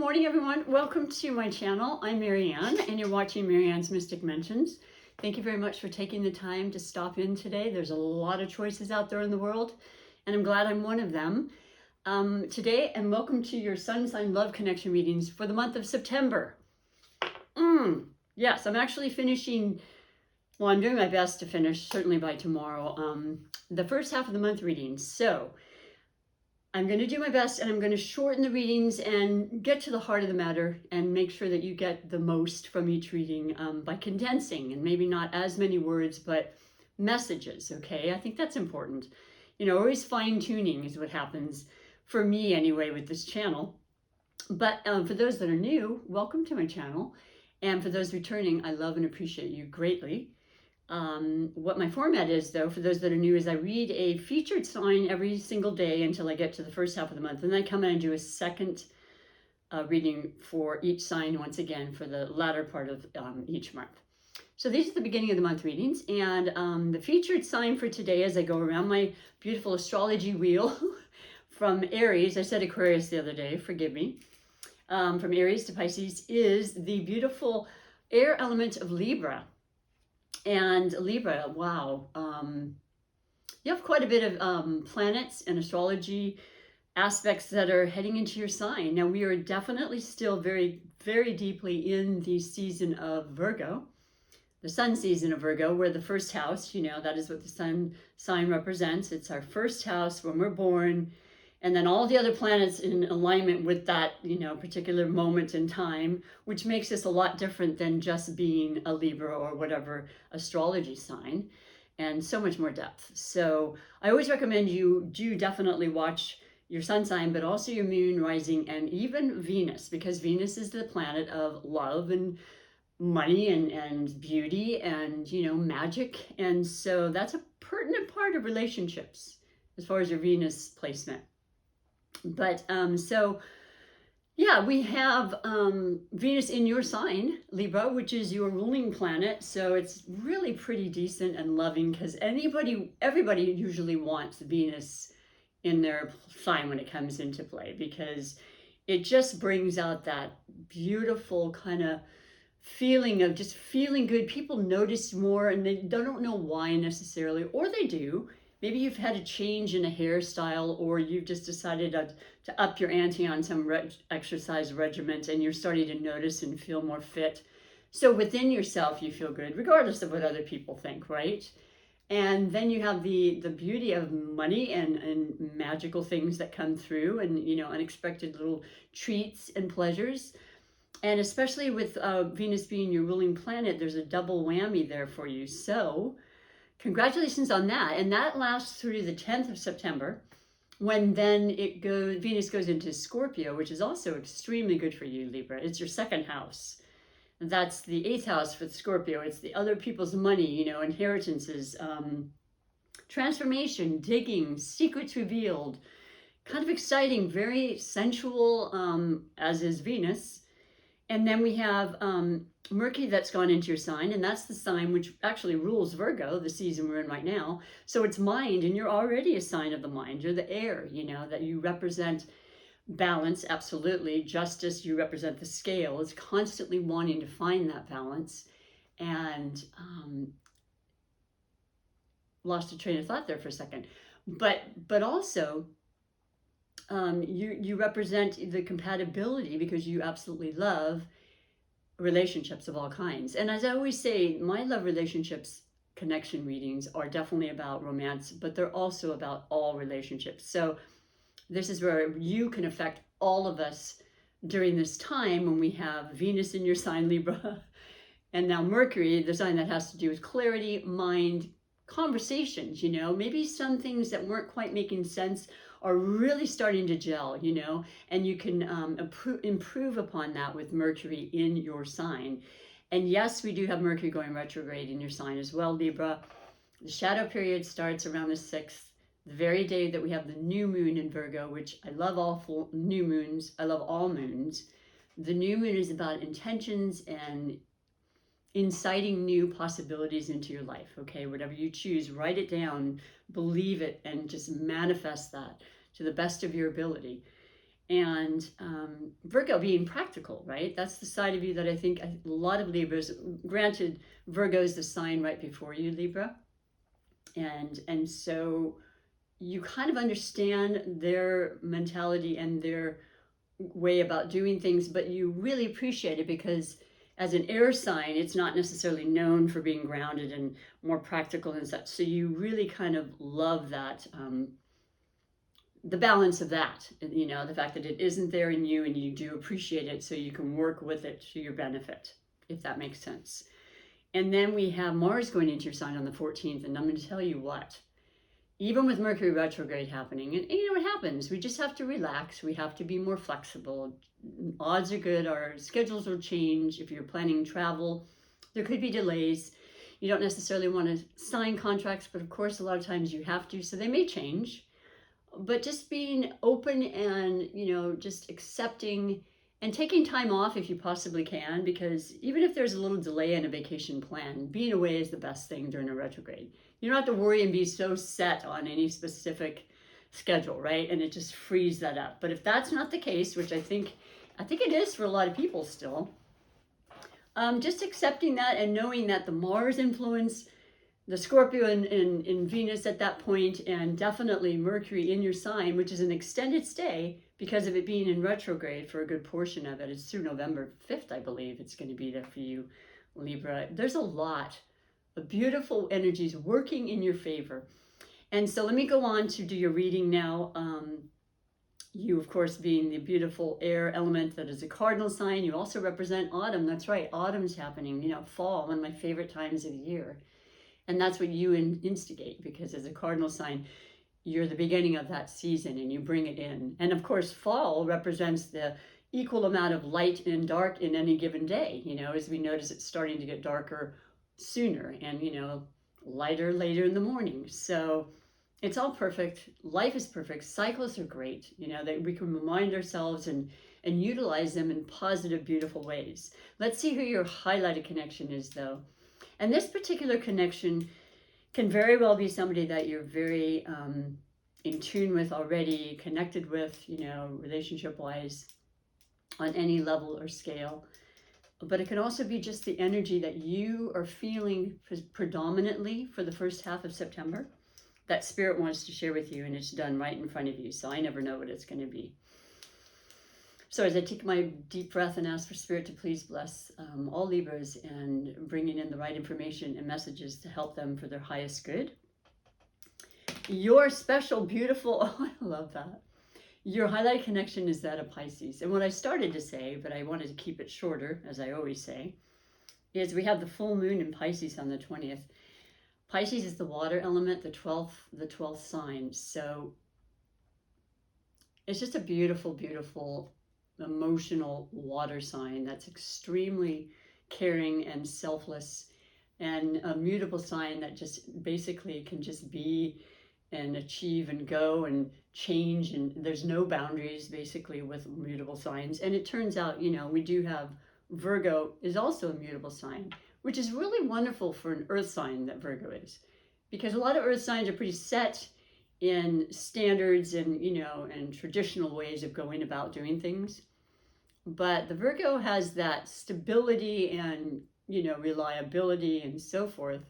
morning, everyone. Welcome to my channel. I'm MaryAnne, and you're watching MaryAnne's Mystic Mentions. Thank you very much for taking the time to stop in today. There's a lot of choices out there in the world, and I'm glad I'm one of them today. And welcome to your Sun Sign Love Connection readings for the month of September. Yes, I'm actually finishing. Well, I'm doing my best to finish, certainly by tomorrow, the first half of the month readings. So I'm going to do my best, and I'm going to shorten the readings and get to the heart of the matter and make sure that you get the most from each reading by condensing, and maybe not as many words, but messages, okay? I think that's important. You know, always fine-tuning is what happens for me anyway with this channel. But for those that are new, welcome to my channel. And for those returning, I love and appreciate you greatly. What my format is, though, for those that are new, is I read a featured sign every single day until I get to the first half of the month. And then I come in and do a second reading for each sign once again for the latter part of each month. So these are the beginning of the month readings. And the featured sign for today, as I go around my beautiful astrology wheel from Aries, I said Aquarius the other day, forgive me, from Aries to Pisces, is the beautiful air element of Libra. And Libra, wow, you have quite a bit of planets and astrology aspects that are heading into your sign. Now, we are definitely still very, very deeply in the season of Virgo, the sun season of Virgo, where the first house, you know, that is what the sun sign represents. It's our first house when we're born. And then all the other planets in alignment with that, you know, particular moment in time, which makes us a lot different than just being a Libra or whatever astrology sign, and so much more depth. So I always recommend you do definitely watch your sun sign, but also your moon, rising, and even Venus, because Venus is the planet of love and money and beauty and, you know, magic. And so that's a pertinent part of relationships as far as your Venus placement. But so yeah, we have Venus in your sign, Libra, which is your ruling planet. So it's really pretty decent and loving, because everybody usually wants Venus in their sign when it comes into play, because it just brings out that beautiful kind of feeling of just feeling good. People notice more, and they don't know why necessarily, or they do. Maybe you've had a change in a hairstyle, or you've just decided to up your ante on some exercise regimen, and you're starting to notice and feel more fit. So within yourself, you feel good, regardless of what other people think, right? And then you have the beauty of money and magical things that come through, and, you know, unexpected little treats and pleasures. And especially with Venus being your ruling planet, there's a double whammy there for you. So congratulations on that. And that lasts through the 10th of September, when then Venus goes into Scorpio, which is also extremely good for you, Libra. It's your second house. That's the 8th house for Scorpio. It's the other people's money, you know, inheritances, transformation, digging, secrets revealed, kind of exciting, very sensual, as is Venus. And then we have Mercury that's gone into your sign, and that's the sign which actually rules Virgo, the season we're in right now. So it's mind, and you're already a sign of the mind. You're the air, you know, that you represent balance, absolutely. Justice, you represent the scale. It's constantly wanting to find that balance. And lost a train of thought there for a second. But also, you represent the compatibility, because you absolutely love relationships of all kinds. And as I always say, my love relationships connection readings are definitely about romance, but they're also about all relationships. So this is where you can affect all of us during this time, when we have Venus in your sign, Libra, and now Mercury, the sign that has to do with clarity, mind, conversations, you know, maybe some things that weren't quite making sense are really starting to gel, you know, and you can improve upon that with Mercury in your sign. And yes, we do have Mercury going retrograde in your sign as well, Libra. The shadow period starts around the 6th, the very day that we have the new moon in Virgo, which I love all full new moons. I love all moons. The new moon is about intentions and inciting new possibilities into your life, okay? Whatever you choose, write it down, believe it, and just manifest that to the best of your ability. And Virgo being practical, right? That's the side of you that I think a lot of Libras, granted, Virgo is the sign right before you, Libra. And so you kind of understand their mentality and their way about doing things, but you really appreciate it because as an air sign, it's not necessarily known for being grounded and more practical and such. So you really kind of love that, the balance of that, you know, the fact that it isn't there in you and you do appreciate it so you can work with it to your benefit, if that makes sense. And then we have Mars going into your sign on the 14th, and I'm going to tell you what, even with Mercury retrograde happening, and you know what happens, we just have to relax, we have to be more flexible. Odds are good, our schedules will change. If you're planning travel, there could be delays. You don't necessarily want to sign contracts, but of course a lot of times you have to, so they may change. But just being open and, you know, just accepting and taking time off if you possibly can, because even if there's a little delay in a vacation plan, being away is the best thing during a retrograde. You don't have to worry and be so set on any specific schedule, right? And it just frees that up. But if that's not the case, which I think it is for a lot of people still, just accepting that and knowing that the Mars influence, the Scorpio in Venus at that point, and definitely Mercury in your sign, which is an extended stay because of it being in retrograde for a good portion of it. It's through November 5th, I believe it's going to be there for you, Libra. There's a lot of beautiful energies working in your favor. And so let me go on to do your reading now. You, of course, being the beautiful air element that is a cardinal sign, you also represent autumn. That's right, autumn's happening, you know, fall, one of my favorite times of the year. And that's what you instigate, because as a cardinal sign, you're the beginning of that season and you bring it in. And of course, fall represents the equal amount of light and dark in any given day. You know, as we notice, it's starting to get darker sooner and, you know, lighter later in the morning. So it's all perfect. Life is perfect. Cycles are great. You know, that we can remind ourselves and utilize them in positive, beautiful ways. Let's see who your highlighted connection is, though. And this particular connection can very well be somebody that you're very in tune with already, connected with, you know, relationship-wise, on any level or scale. But it can also be just the energy that you are feeling predominantly for the first half of September that Spirit wants to share with you, and it's done right in front of you. So I never know what it's going to be. So as I take my deep breath and ask for Spirit to please bless all Libras and bringing in the right information and messages to help them for their highest good. Your special, beautiful, oh, I love that. Your highlighted connection is that of Pisces. And what I started to say, but I wanted to keep it shorter, as I always say, is we have the full moon in Pisces on the 20th. Pisces is the water element, the 12th sign. So it's just a beautiful, beautiful emotional water sign that's extremely caring and selfless, and a mutable sign that just basically can just be and achieve and go and change, and there's no boundaries basically with mutable signs. And it turns out, you know, we do have Virgo is also a mutable sign, which is really wonderful for an earth sign that Virgo is, because a lot of earth signs are pretty set in standards and, you know, and traditional ways of going about doing things. But the Virgo has that stability and, you know, reliability and so forth.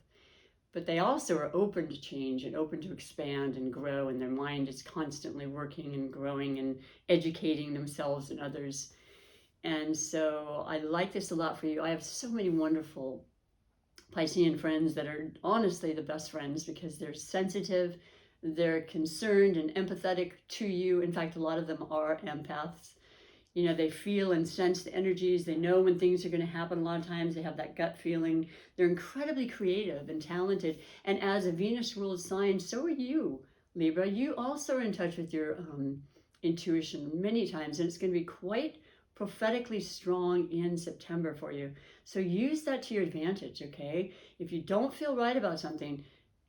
But they also are open to change and open to expand and grow, and their mind is constantly working and growing and educating themselves and others. And so I like this a lot for you. I have so many wonderful Piscean friends that are honestly the best friends, because they're sensitive, they're concerned and empathetic to you. In fact, a lot of them are empaths. You know, they feel and sense the energies. They know when things are going to happen. A lot of times they have that gut feeling. They're incredibly creative and talented. And as a Venus ruled sign, so are you, Libra. You also are in touch with your intuition many times. And it's going to be quite prophetically strong in September for you. So use that to your advantage, okay? If you don't feel right about something,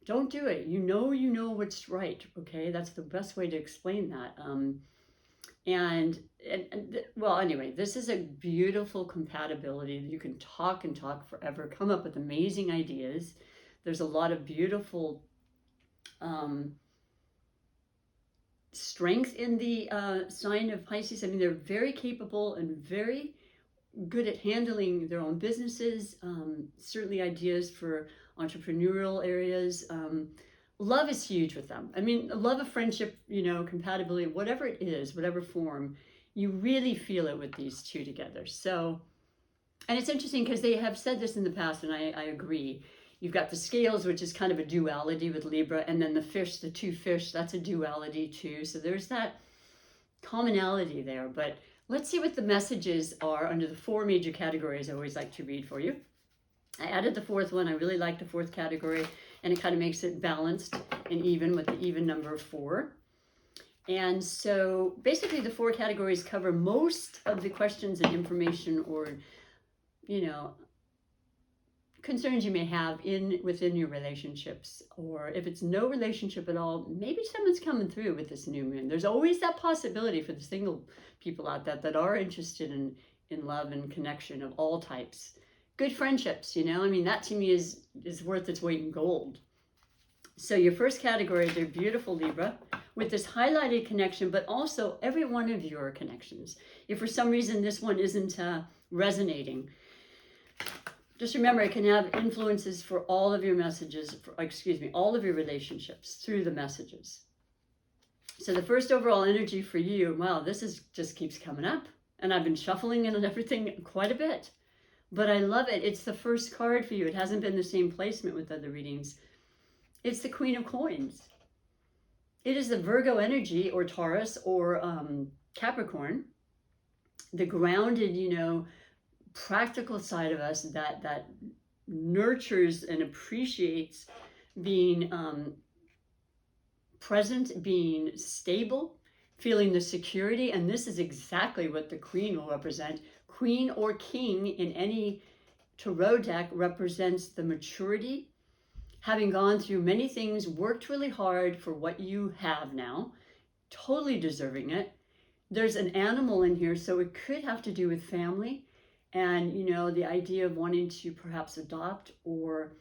don't do it. You know what's right, okay? That's the best way to explain that. Well, anyway, this is a beautiful compatibility. You can talk and talk forever, come up with amazing ideas. There's a lot of beautiful strength in the sign of Pisces. I mean, they're very capable and very good at handling their own businesses, certainly ideas for entrepreneurial areas. Love is huge with them. I mean, love of friendship, you know, compatibility, whatever it is, whatever form, you really feel it with these two together. So, and it's interesting because they have said this in the past, and I agree. You've got the scales, which is kind of a duality with Libra, and then the fish, the two fish, that's a duality too. So there's that commonality there. But let's see what the messages are under the 4 major categories I always like to read for you. I added the 4th one. I really like the 4th category, and it kind of makes it balanced and even with the even number of 4. And so basically the 4 categories cover most of the questions and information or, you know, concerns you may have within your relationships, or if it's no relationship at all, maybe someone's coming through with this new moon. There's always that possibility for the single people out there that are interested in love and connection of all types. Good friendships, you know, I mean, that to me is worth its weight in gold. So your first category, they're beautiful Libra with this highlighted connection, but also every one of your connections. If for some reason this one isn't resonating, just remember, it can have influences for all of your messages, all of your relationships through the messages. So the first overall energy for you, wow, this just keeps coming up. And I've been shuffling in and everything quite a bit. But I love it. It's the first card for you. It hasn't been the same placement with other readings. It's the Queen of Coins. It is the Virgo energy, or Taurus, or Capricorn. The grounded, you know, practical side of us that nurtures and appreciates being present, being stable, feeling the security. And this is exactly what the Queen will represent. Queen or King in any tarot deck represents the maturity, having gone through many things, worked really hard for what you have now, totally deserving it. There's an animal in here, so it could have to do with family. And, you know, the idea of wanting to perhaps adopt or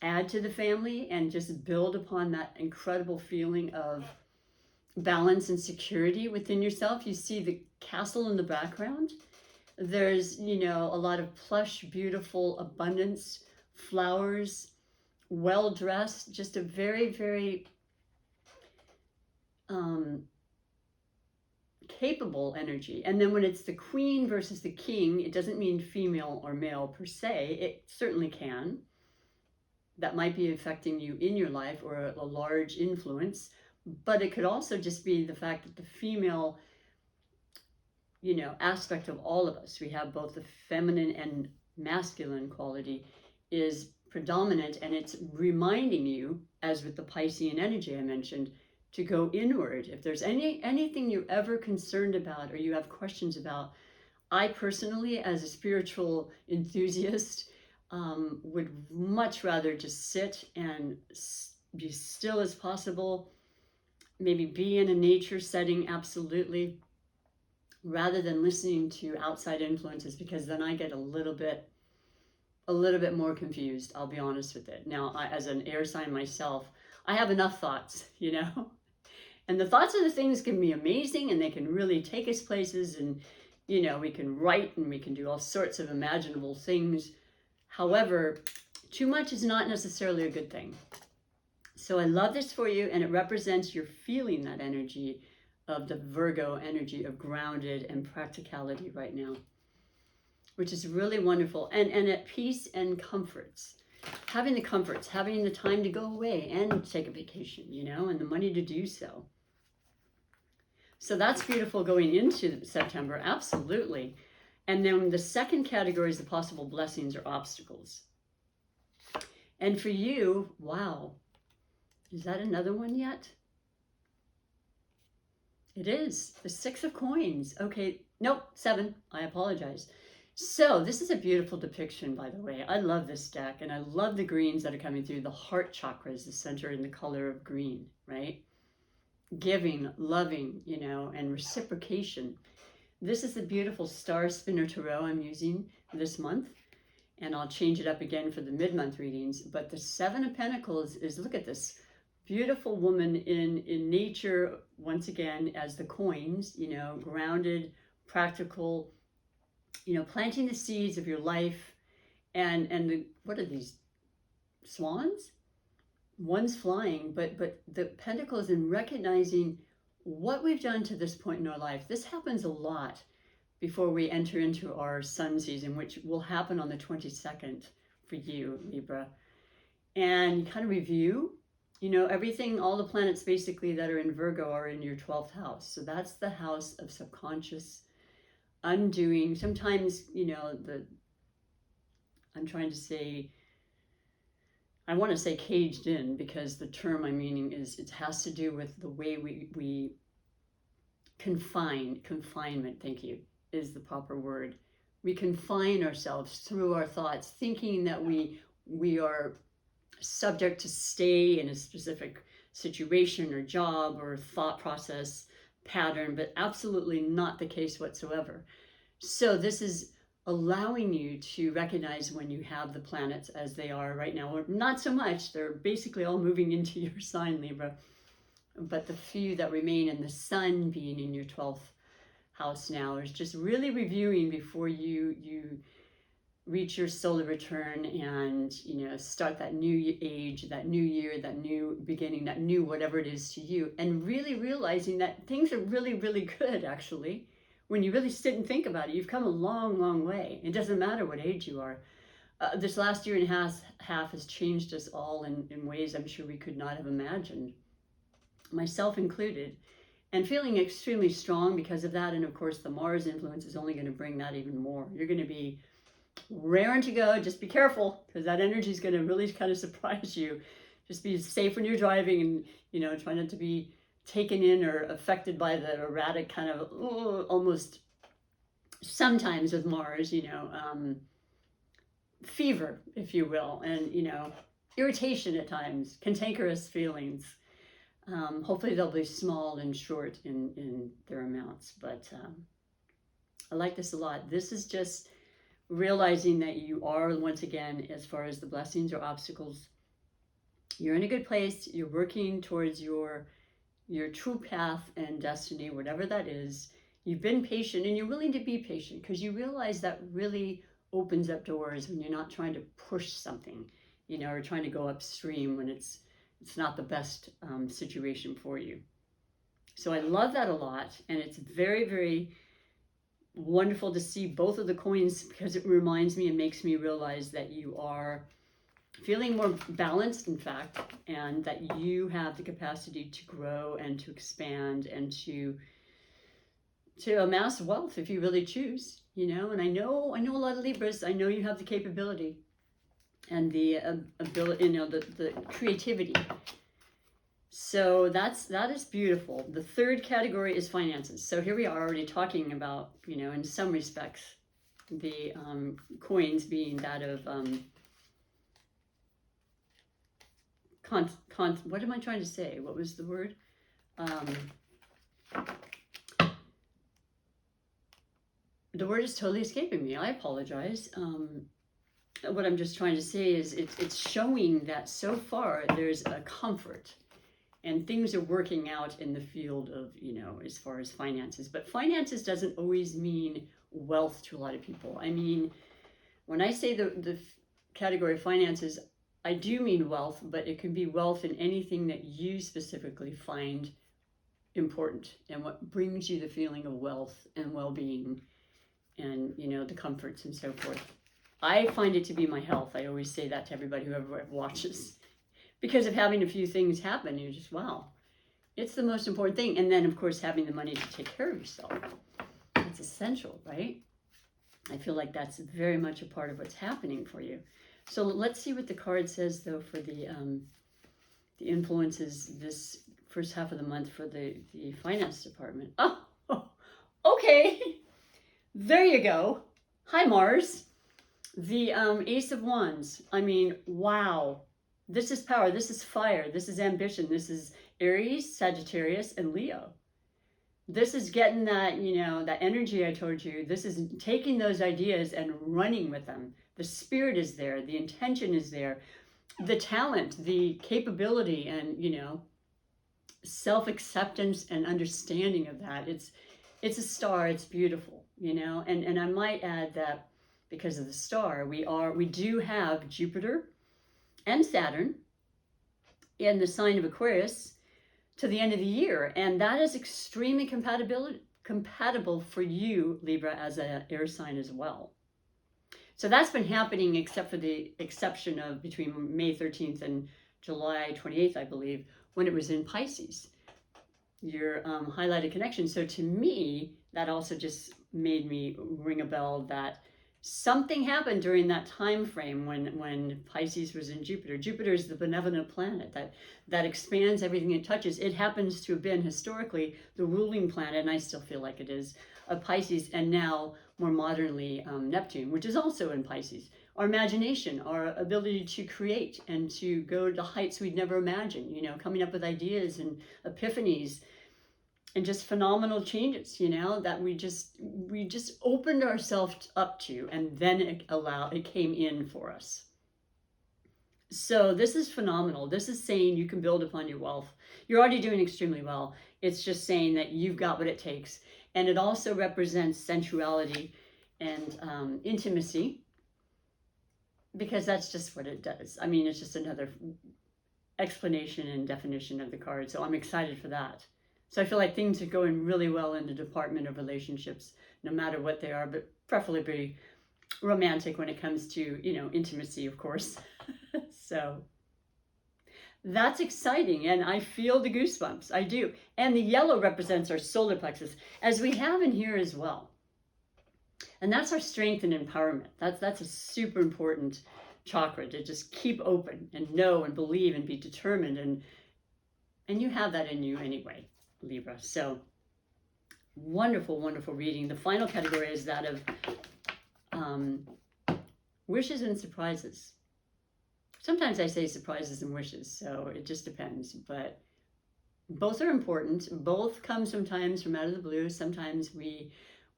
add to the family and just build upon that incredible feeling of balance and security within yourself. You see the castle in the background. There's, you know, a lot of plush, beautiful abundance, flowers, well-dressed, just a very, very capable energy. And then when it's the Queen versus the King, it doesn't mean female or male per se. It certainly can. That might be affecting you in your life, or a large influence, but it could also just be the fact that the female, you know, aspect of all of us, we have both the feminine and masculine quality, is predominant, and it's reminding you, as with the Piscean energy I mentioned, to go inward. If there's anything you're ever concerned about or you have questions about, I personally, as a spiritual enthusiast, would much rather just sit and be still as possible, maybe be in a nature setting, absolutely, rather than listening to outside influences, because then I get a little bit more confused, I'll be honest with it. Now, as an air sign myself, I have enough thoughts, you know, and the thoughts of the things can be amazing, and they can really take us places, and, you know, we can write and we can do all sorts of imaginable things. However, too much is not necessarily a good thing. So I love this for you, and it represents you're feeling that energy of the Virgo energy of grounded and practicality right now, which is really wonderful, and at peace and comforts. Having the comforts, having the time to go away and take a vacation, you know, and the money to do so. So that's beautiful going into September, absolutely. And then the second category is the possible blessings or obstacles. And for you, wow, is that another one yet? It is the 6 of coins. Okay, nope, 7, I apologize. So this is a beautiful depiction, by the way. I love this deck, and I love the greens that are coming through. The heart chakra is the center in the color of green, right? Giving, loving, you know, and reciprocation. This is the beautiful Star Spinner Tarot I'm using this month, and I'll change it up again for the mid-month readings. But the 7 of Pentacles is, look at this, beautiful woman in nature, once again, as the coins, you know, grounded, practical, you know, planting the seeds of your life. And what are these, swans? One's flying, but the pentacles, in recognizing what we've done to this point in our life. This happens a lot before we enter into our sun season, which will happen on the 22nd for you, Libra. And you kind of review, you know, everything, all the planets basically that are in Virgo are in your 12th house. So that's the house of subconscious undoing. Sometimes, you know, I'm trying to say, I want to say caged in, because the term I'm meaning is, it has to do with the way we confinement, thank you, is the proper word. We confine ourselves through our thoughts, thinking that we are subject to stay in a specific situation or job or thought process pattern, but absolutely not the case whatsoever. So this is allowing you to recognize when you have the planets as they are right now, or not so much, they're basically all moving into your sign, Libra, but the few that remain, and the sun being in your 12th house now, is just really reviewing before you reach your solar return and, you know, start that new age, that new year, that new beginning, that new whatever it is to you, and really realizing that things are really, really good, actually. When you really sit and think about it, you've come a long, long way. It doesn't matter what age you are. This last year and a half has changed us all in ways I'm sure we could not have imagined, myself included, and feeling extremely strong because of that. And of course, the Mars influence is only going to bring that even more. You're going to be raring to go. Just be careful, because that energy is going to really kind of surprise you. Just be safe when you're driving, and, you know, try not to be taken in or affected by the erratic kind of almost sometimes with Mars, you know, fever, if you will, and, you know, irritation at times, cantankerous feelings. Hopefully they'll be small and short in their amounts, but I like this a lot. This is just realizing that you are, once again, as far as the blessings or obstacles, you're in a good place. You're working towards your true path and destiny, whatever that is. You've been patient, and you're willing to be patient, because you realize that really opens up doors when you're not trying to push something, you know, or trying to go upstream when it's not the best situation for you. So I love that a lot, and it's very, very wonderful to see both of the coins, because it reminds me and makes me realize that you are feeling more balanced, in fact, and that you have the capacity to grow and to expand and to amass wealth if you really choose, you know. And I know a lot of Libras. I know you have the capability and the ability, you know, the creativity. So that is beautiful. The third category is finances. So here we are already talking about, you know, in some respects, the coins being that of what am I trying to say? What was the word? The word is totally escaping me. I apologize. What I'm just trying to say is it's showing that so far there's a comfort, and things are working out in the field of, you know, as far as finances. But finances doesn't always mean wealth to a lot of people. I mean, when I say the category of finances, I do mean wealth, but it can be wealth in anything that you specifically find important, and what brings you the feeling of wealth and well-being, and, you know, the comforts and so forth. I find it to be my health. I always say that to everybody who ever watches, because of having a few things happen, you're just, wow, it's the most important thing. And then, of course, having the money to take care of yourself. It's essential, right? I feel like that's very much a part of what's happening for you. So let's see what the card says, though, for the influences this first half of the month for the finance department. Oh, okay. There you go. Hi, Mars. The Ace of Wands. I mean, wow. This is power. This is fire. This is ambition. This is Aries, Sagittarius, and Leo. This is getting that, you know, that energy I told you. This is taking those ideas and running with them. The spirit is there. The intention is there. the talent, the capability, and, you know, self-acceptance and understanding of that. It's a star. It's beautiful, you know. And I might add that because of the star, we do have Jupiter and Saturn in the sign of Aquarius to the end of the year, and that is extremely compatible for you, Libra, as an air sign as well. So that's been happening, except for the exception of between May 13th and July 28th, I believe, when it was in Pisces, your highlighted connection. So to me, that also just made me ring a bell that something happened during that time frame when Pisces was in Jupiter. Jupiter is the benevolent planet that expands everything it touches. It happens to have been historically the ruling planet, and I still feel like it is, of Pisces, and now more modernly Neptune, which is also in Pisces. Our imagination, our ability to create and to go to heights we'd never imagined, you know, coming up with ideas and epiphanies and just phenomenal changes, you know, that we just opened ourselves up to, and then it came in for us. So this is phenomenal. This is saying you can build upon your wealth. You're already doing extremely well. It's just saying that you've got what it takes. And it also represents sensuality and intimacy, because that's just what it does. I mean, it's just another explanation and definition of the card. So I'm excited for that. So I feel like things are going really well in the department of relationships, no matter what they are, but preferably romantic when it comes to, you know, intimacy, of course. So that's exciting, and I feel the goosebumps. I do. And the yellow represents our solar plexus, as we have in here as well. And that's our strength and empowerment. That's a super important chakra, to just keep open and know and believe and be determined, and you have that in you anyway, Libra. So wonderful, wonderful reading. The final category is that of wishes and surprises. Sometimes I say surprises and wishes, so it just depends, but both are important. Both come sometimes from out of the blue. Sometimes we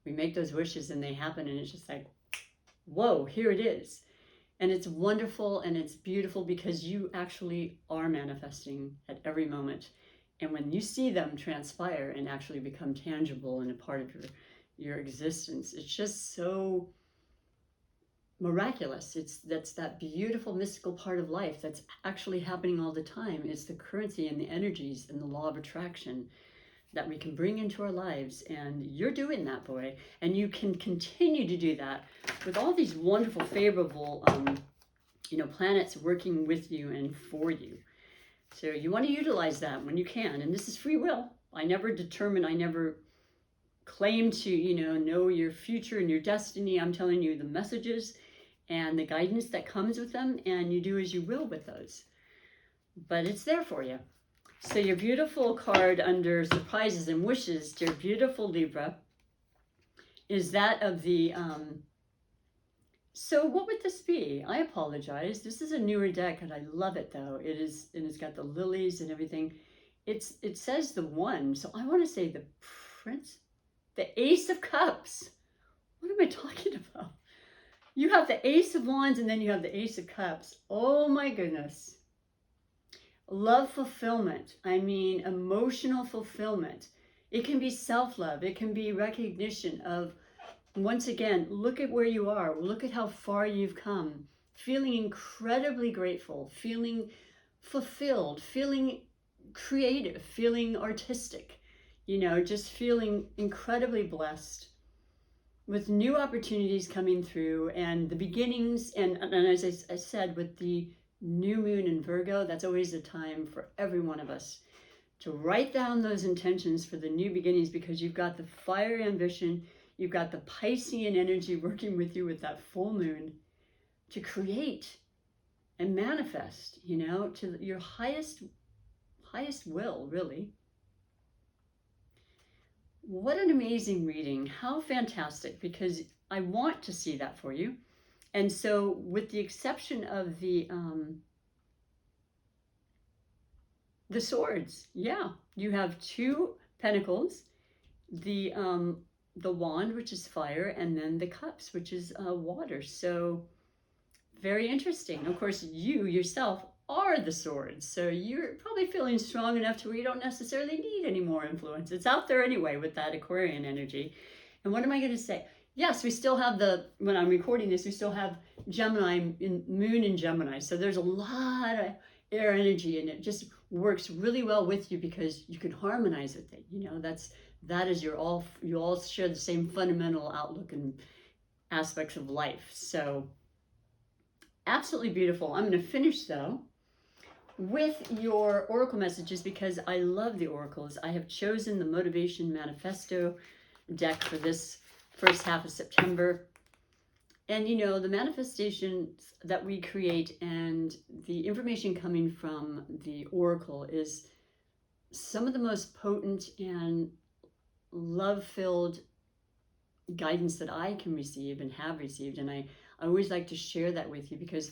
make those wishes and they happen, and it's just like, whoa, here it is. And it's wonderful and it's beautiful, because you actually are manifesting at every moment. And when you see them transpire and actually become tangible and a part of your existence, it's just so miraculous. That's that beautiful mystical part of life that's actually happening all the time. It's the currency and the energies and the law of attraction that we can bring into our lives. And you're doing that, boy. And you can continue to do that with all these wonderful, favorable, you know, planets working with you and for you. So you want to utilize that when you can. And this is free will. I never claim to, you know your future and your destiny. I'm telling you the messages and the guidance that comes with them, and you do as you will with those. But it's there for you. So your beautiful card under surprises and wishes, dear beautiful Libra, is that of the, so what would this be? I apologize. This is a newer deck, and I love it though. It is, and it's got the lilies and everything. It says the one, so I want to say the Prince, the Ace of Cups. What am I talking about? You have the Ace of Wands, and then you have the Ace of Cups. Oh my goodness. Love fulfillment. I mean, emotional fulfillment. It can be self-love. It can be recognition of, once again, look at where you are. Look at how far you've come. Feeling incredibly grateful. Feeling fulfilled. Feeling creative. Feeling artistic. You know, just feeling incredibly blessed, with new opportunities coming through, and the beginnings, and as I said, with the new moon in Virgo, that's always a time for every one of us to write down those intentions for the new beginnings, because you've got the fire ambition, you've got the Piscean energy working with you with that full moon to create and manifest, you know, to your highest will, really. What an amazing reading. How fantastic, because I want to see that for you. And so with the exception of the swords, yeah, you have 2 pentacles, the wand, which is fire, and then the cups, which is water. So very interesting. Of course, you yourself are the swords, so you're probably feeling strong enough to where you don't necessarily need any more influence. It's out there anyway with that Aquarian energy. And what am I going to say? Yes, we still have when I'm recording this, we still have Gemini, moon in Gemini. So there's a lot of air energy, and it just works really well with you because you can harmonize with it. You know, that is you all share the same fundamental outlook and aspects of life. So absolutely beautiful. I'm going to finish though with your oracle messages because I love the oracles. I have chosen the Motivation Manifesto deck for this first half of September. And you know, the manifestations that we create and the information coming from the oracle is some of the most potent and love-filled guidance that I can receive and have received. And I always like to share that with you because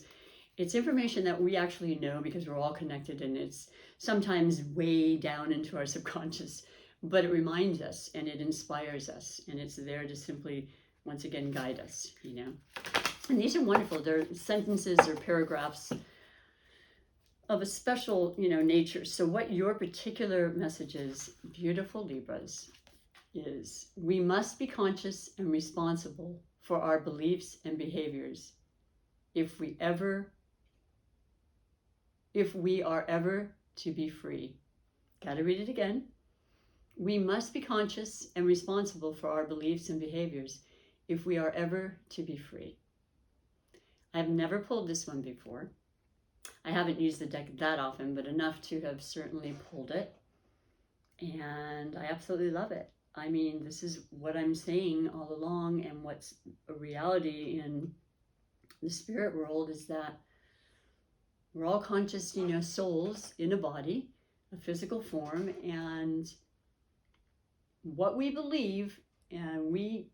it's information that we actually know because we're all connected, and it's sometimes way down into our subconscious, but it reminds us and it inspires us, and it's there to simply, once again, guide us, you know. And these are wonderful. They're sentences or paragraphs of a special, you know, nature. So what your particular message is, beautiful Libras, is we must be conscious and responsible for our beliefs and behaviors if we are ever to be free. Got to read it again. We must be conscious and responsible for our beliefs and behaviors if we are ever to be free. I've never pulled this one before. I haven't used the deck that often, but enough to have certainly pulled it. And I absolutely love it. I mean, this is what I'm saying all along, and what's a reality in the spirit world is that we're all conscious, you know, souls in a body, a physical form, and what we believe and we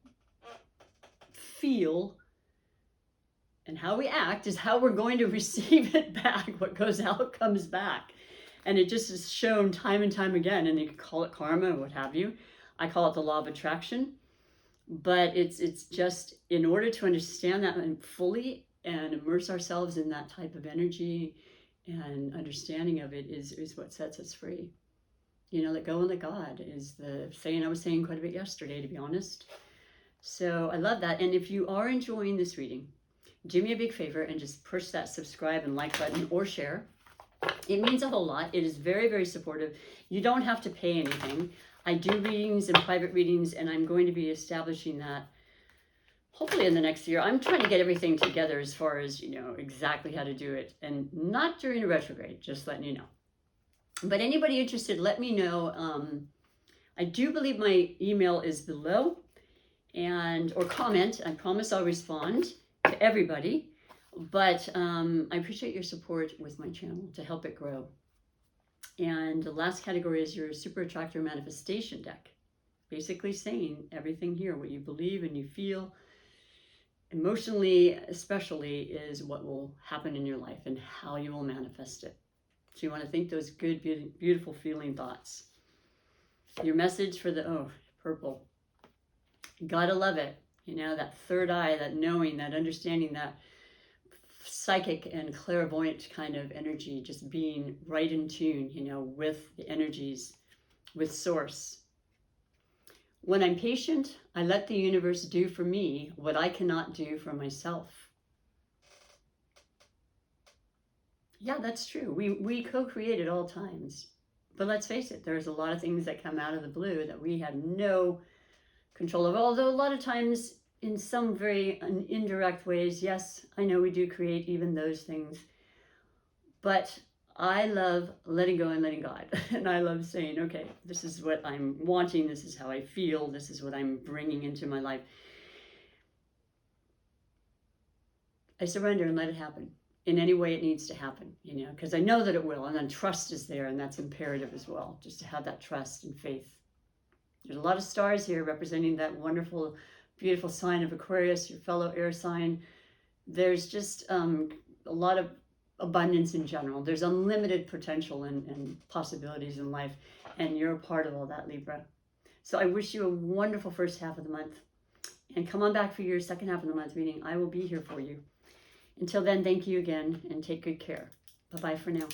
feel and how we act is how we're going to receive it back. What goes out comes back. And it just is shown time and time again, and you can call it karma or what have you. I call it the law of attraction, but it's just in order to understand that fully and immerse ourselves in that type of energy and understanding of it is what sets us free. You know, let go and let God is the saying I was saying quite a bit yesterday, to be honest. So I love that. And if you are enjoying this reading, do me a big favor and just push that subscribe and like button or share. It means a whole lot. It is very, very supportive. You don't have to pay anything. I do readings and private readings, and I'm going to be establishing that hopefully in the next year. I'm trying to get everything together as far as, you know, exactly how to do it, and not during a retrograde, just letting you know. But anybody interested, let me know. I do believe my email is below, or comment. I promise I'll respond to everybody. But I appreciate your support with my channel to help it grow. And the last category is your Super Attractor Manifestation deck. Basically saying everything here, what you believe and you feel, emotionally especially, is what will happen in your life and how you will manifest it. So you want to think those good, beautiful feeling thoughts. Your message for the, purple. Gotta love it. You know, that third eye, that knowing, that understanding, that psychic and clairvoyant kind of energy, just being right in tune, you know, with the energies, with source. When I'm patient, I let the universe do for me what I cannot do for myself. Yeah, that's true. We co-create at all times. But let's face it, there's a lot of things that come out of the blue that we have no control of. Although a lot of times, in some very indirect ways, yes, I know we do create even those things. But I love letting go and letting God. And I love saying, okay, this is what I'm wanting. This is how I feel. This is what I'm bringing into my life. I surrender and let it happen in any way it needs to happen, you know, because I know that it will. And then trust is there, and that's imperative as well, just to have that trust and faith. There's a lot of stars here representing that wonderful, beautiful sign of Aquarius, your fellow air sign. There's just a lot of abundance in general. There's unlimited potential and possibilities in life, and you're a part of all that, Libra. So I wish you a wonderful first half of the month, and come on back for your second half of the month reading. I will be here for you. Until then, thank you again and take good care. Bye-bye for now.